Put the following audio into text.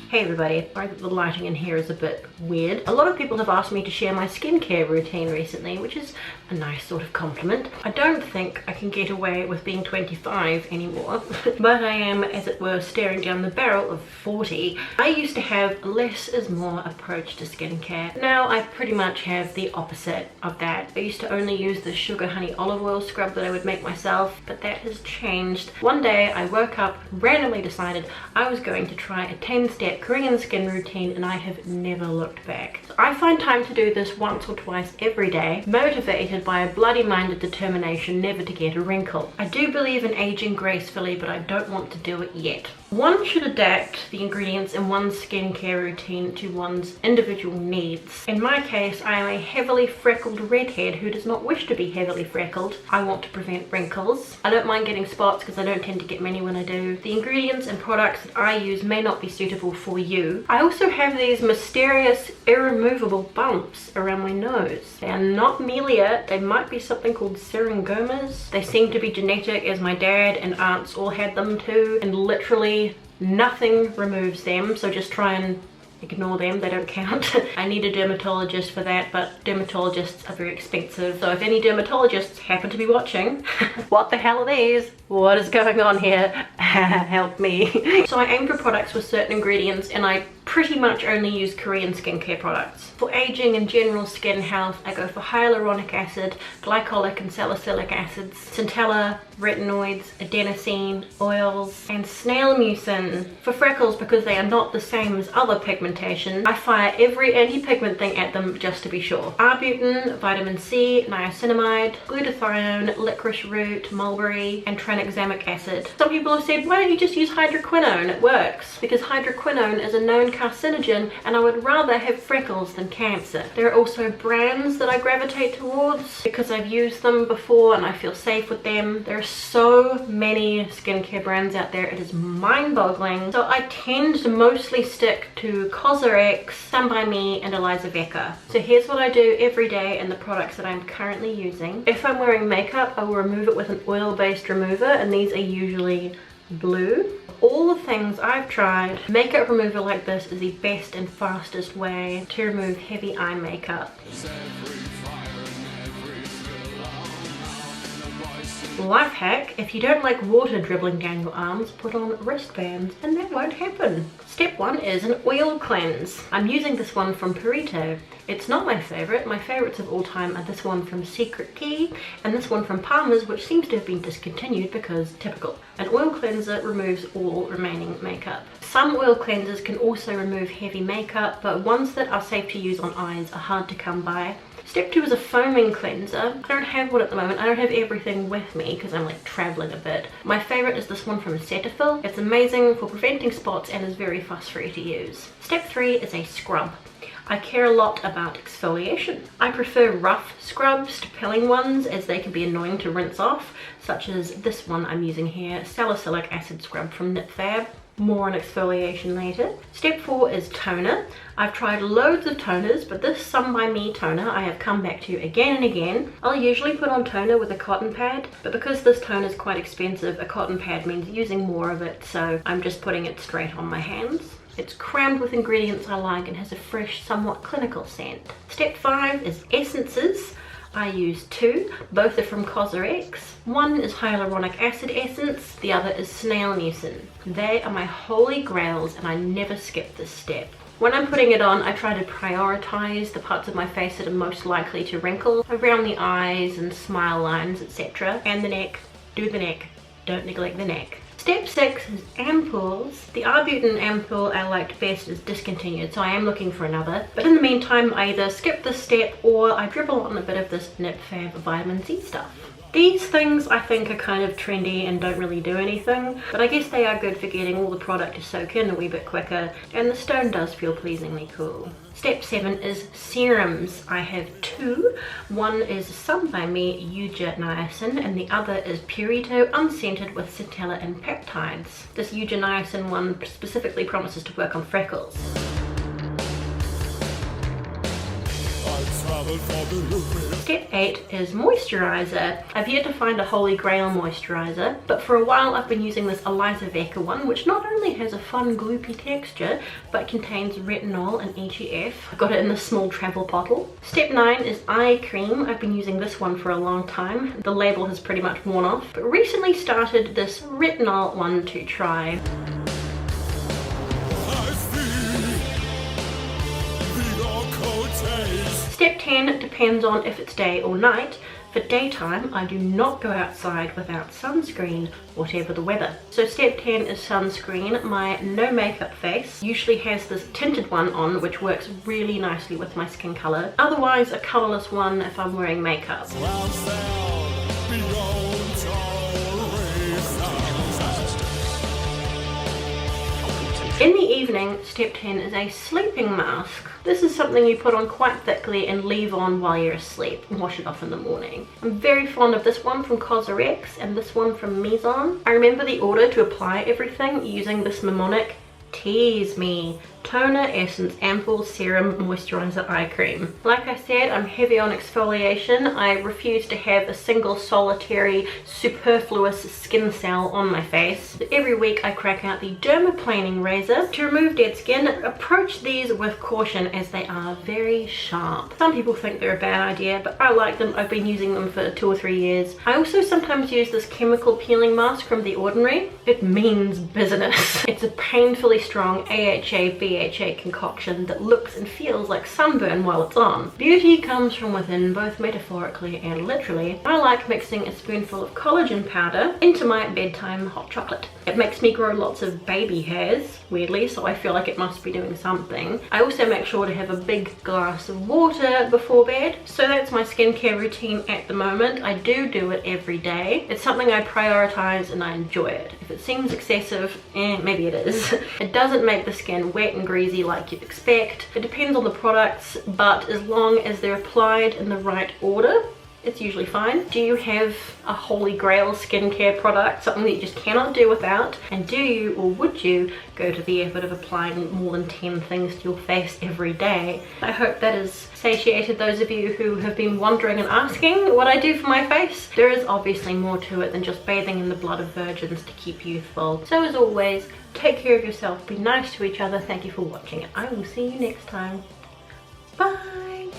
Hey everybody, sorry that the lighting in here is a bit weird. A lot of people have asked me to share my skincare routine recently, which is a nice sort of compliment. I don't think I can get away with being 25 anymore, but I am, as it were, staring down the barrel of 40. I used to have less is more approach to skincare. Now I pretty much have the opposite of that. I used to only use the sugar honey olive oil scrub that I would make myself, but that has changed. One day I woke up, randomly decided I was going to try a 10-step Korean skin routine, and I have never looked back. So I find time to do this once or twice every day, motivated by a bloody-minded determination never to get a wrinkle. I do believe in aging gracefully, but I don't want to do it yet. One should adapt the ingredients in one's skincare routine to one's individual needs. In my case, I am a heavily freckled redhead who does not wish to be heavily freckled. I want to prevent wrinkles. I don't mind getting spots because I don't tend to get many when I do. The ingredients and products that I use may not be suitable for you. I also have these mysterious, irremovable bumps around my nose. They are not melia, they might be something called syringomas. They seem to be genetic, as my dad and aunts all had them too, and literally nothing removes them, so just try and ignore them, they don't count. I need a dermatologist for that, but dermatologists are very expensive, so if any dermatologists happen to be watching, what the hell are these? What is going on here? Help me. So I aim for products with certain ingredients, and I pretty much only use Korean skincare products. For aging and general skin health, I go for hyaluronic acid, glycolic and salicylic acids, centella, retinoids, adenosine, oils, and snail mucin. For freckles, because they are not the same as other pigmentation, I fire every anti-pigment thing at them just to be sure. Arbutin, vitamin C, niacinamide, glutathione, licorice root, mulberry, and tranexamic acid. Some people have said, why don't you just use hydroquinone? It works, because hydroquinone is a known carcinogen, and I would rather have freckles than cancer. There are also brands that I gravitate towards because I've used them before and I feel safe with them. There are so many skincare brands out there, it is mind-boggling. So I tend to mostly stick to Cosrx, Sun By Me, and Eliza Vecca. So here's what I do every day and the products that I'm currently using. If I'm wearing makeup, I will remove it with an oil-based remover, and these are usually blue. All the things I've tried, makeup remover like this is the best and fastest way to remove heavy eye makeup. Life hack, if you don't like water dribbling down your arms, put on wristbands and that won't happen. Step 1 is an oil cleanse. I'm using this one from Purito. It's not my favorite. My favorites of all time are this one from Secret Key and this one from Palmer's, which seems to have been discontinued because typical. An oil cleanser removes all remaining makeup. Some oil cleansers can also remove heavy makeup, but ones that are safe to use on eyes are hard to come by. Step 2 is a foaming cleanser. I don't have one at the moment. I don't have everything with me because I'm like traveling a bit. My favorite is this one from Cetaphil. It's amazing for preventing spots and is very fuss free to use. Step 3 is a scrub. I care a lot about exfoliation. I prefer rough scrubs to peeling ones, as they can be annoying to rinse off, such as this one I'm using here, salicylic acid scrub from Knit Fab. More on exfoliation later. Step 4 is toner. I've tried loads of toners, but this Sun By Me toner I have come back to again and again. I'll usually put on toner with a cotton pad, but because this toner is quite expensive, a cotton pad means using more of it, so I'm just putting it straight on my hands. It's crammed with ingredients I like and has a fresh, somewhat clinical scent. Step 5 is essences. I use 2, both are from Cosrx. One is hyaluronic acid essence, the other is snail mucin. They are my holy grails and I never skip this step. When I'm putting it on, I try to prioritize the parts of my face that are most likely to wrinkle, around the eyes and smile lines, etc. And the neck. Do the neck, don't neglect the neck. Step 6 is ampoules. The Arbutin ampoule I liked best is discontinued, so I am looking for another. But in the meantime, I either skip this step or I dribble on a bit of this Knit Fab vitamin C stuff. These things I think are kind of trendy and don't really do anything, but I guess they are good for getting all the product to soak in a wee bit quicker, and the stone does feel pleasingly cool. Step 7 is serums. I have 2. One is Sun By Me Eugia Niacin and the other is Purito unscented with centella and peptides. This Eugia Niacin one specifically promises to work on freckles. Step 8 is moisturizer. I've yet to find a holy grail moisturizer, but for a while I've been using this Eliza Vecca one, which not only has a fun gloopy texture, but contains retinol and EGF. I got it in this small travel bottle. Step 9 is eye cream. I've been using this one for a long time. The label has pretty much worn off, but recently started this retinol one to try. Step 10 depends on if it's day or night. For daytime, I do not go outside without sunscreen, whatever the weather. So step 10 is sunscreen. My no makeup face usually has this tinted one on, which works really nicely with my skin color. Otherwise, a colorless one if I'm wearing makeup. In the evening, step 10 is a sleeping mask. This is something you put on quite thickly and leave on while you're asleep and wash it off in the morning. I'm very fond of this one from Cosrx and this one from Maison. I remember the order to apply everything using this mnemonic: tease me. Toner, essence, ampoule, serum, moisturizer, eye cream. Like I said, I'm heavy on exfoliation. I refuse to have a single solitary superfluous skin cell on my face. Every week I crack out the dermaplaning razor to remove dead skin. Approach these with caution as they are very sharp. Some people think they're a bad idea, but I like them. I've been using them for 2 or 3 years. I also sometimes use this chemical peeling mask from The Ordinary. It means business. It's a painfully strong AHA concoction that looks and feels like sunburn while it's on. Beauty comes from within, both metaphorically and literally. I like mixing a spoonful of collagen powder into my bedtime hot chocolate. It makes me grow lots of baby hairs, weirdly, so I feel like it must be doing something. I also make sure to have a big glass of water before bed. So that's my skincare routine at the moment. I do it every day. It's something I prioritize and I enjoy it. If it seems excessive, maybe it is. It doesn't make the skin wet and greasy like you'd expect. It depends on the products, but as long as they're applied in the right order, it's usually fine. Do you have a holy grail skincare product, something that you just cannot do without? And do you, or would you, go to the effort of applying more than 10 things to your face every day? I hope that has satiated those of you who have been wondering and asking what I do for my face. There is obviously more to it than just bathing in the blood of virgins to keep youthful. So as always, take care of yourself, be nice to each other. Thank you for watching, and I will see you next time. Bye!